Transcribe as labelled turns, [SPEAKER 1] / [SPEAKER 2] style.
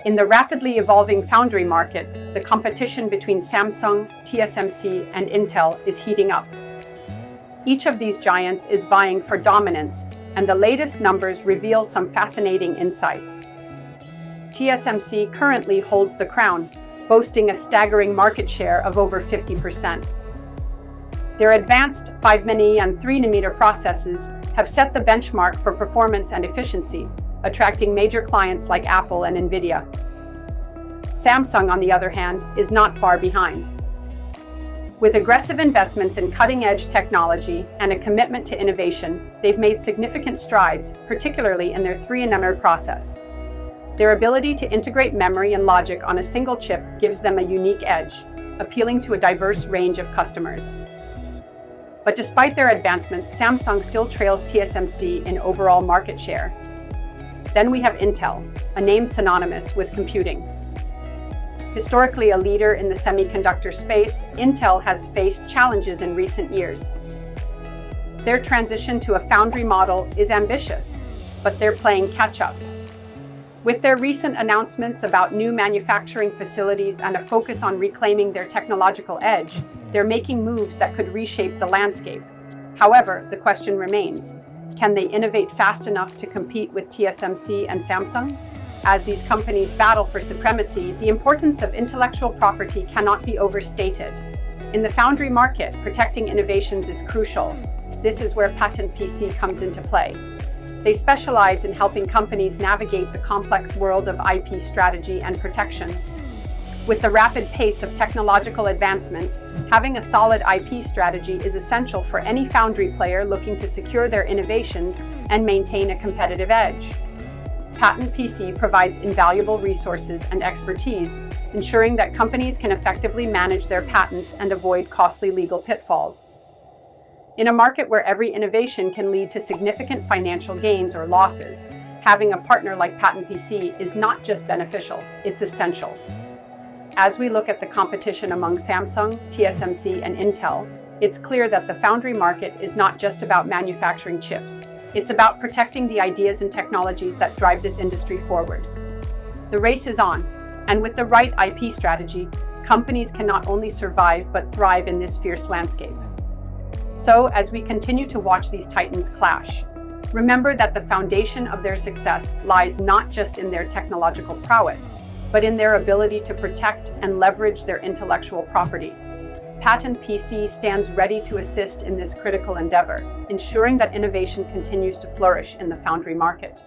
[SPEAKER 1] In the rapidly evolving foundry market, the competition between Samsung, TSMC, and Intel is heating up. Each of these giants is vying for dominance, and the latest numbers reveal some fascinating insights. TSMC currently holds the crown, boasting a staggering market share of over 50%. Their advanced 5nm and 3nm processes have set the benchmark for performance and efficiency, attracting major clients like Apple and NVIDIA. Samsung, on the other hand, is not far behind. With aggressive investments in cutting-edge technology and a commitment to innovation, they've made significant strides, particularly in their 3nm process. Their ability to integrate memory and logic on a single chip gives them a unique edge, appealing to a diverse range of customers. But despite their advancements, Samsung still trails TSMC in overall market share. Then we have Intel, a name synonymous with computing. Historically a leader in the semiconductor space, Intel has faced challenges in recent years. Their transition to a foundry model is ambitious, but they're playing catch-up. With their recent announcements about new manufacturing facilities and a focus on reclaiming their technological edge, they're making moves that could reshape the landscape. However, the question remains, can they innovate fast enough to compete with TSMC and Samsung? As these companies battle for supremacy, the importance of intellectual property cannot be overstated. In the foundry market, protecting innovations is crucial. This is where Patent PC comes into play. They specialize in helping companies navigate the complex world of IP strategy and protection. With the rapid pace of technological advancement, having a solid IP strategy is essential for any foundry player looking to secure their innovations and maintain a competitive edge. Patent PC provides invaluable resources and expertise, ensuring that companies can effectively manage their patents and avoid costly legal pitfalls. In a market where every innovation can lead to significant financial gains or losses, having a partner like Patent PC is not just beneficial, it's essential. As we look at the competition among Samsung, TSMC, and Intel, it's clear that the foundry market is not just about manufacturing chips. It's about protecting the ideas and technologies that drive this industry forward. The race is on, and with the right IP strategy, companies can not only survive but thrive in this fierce landscape. So, as we continue to watch these titans clash, remember that the foundation of their success lies not just in their technological prowess, but in their ability to protect and leverage their intellectual property. Patent PC stands ready to assist in this critical endeavor, ensuring that innovation continues to flourish in the foundry market.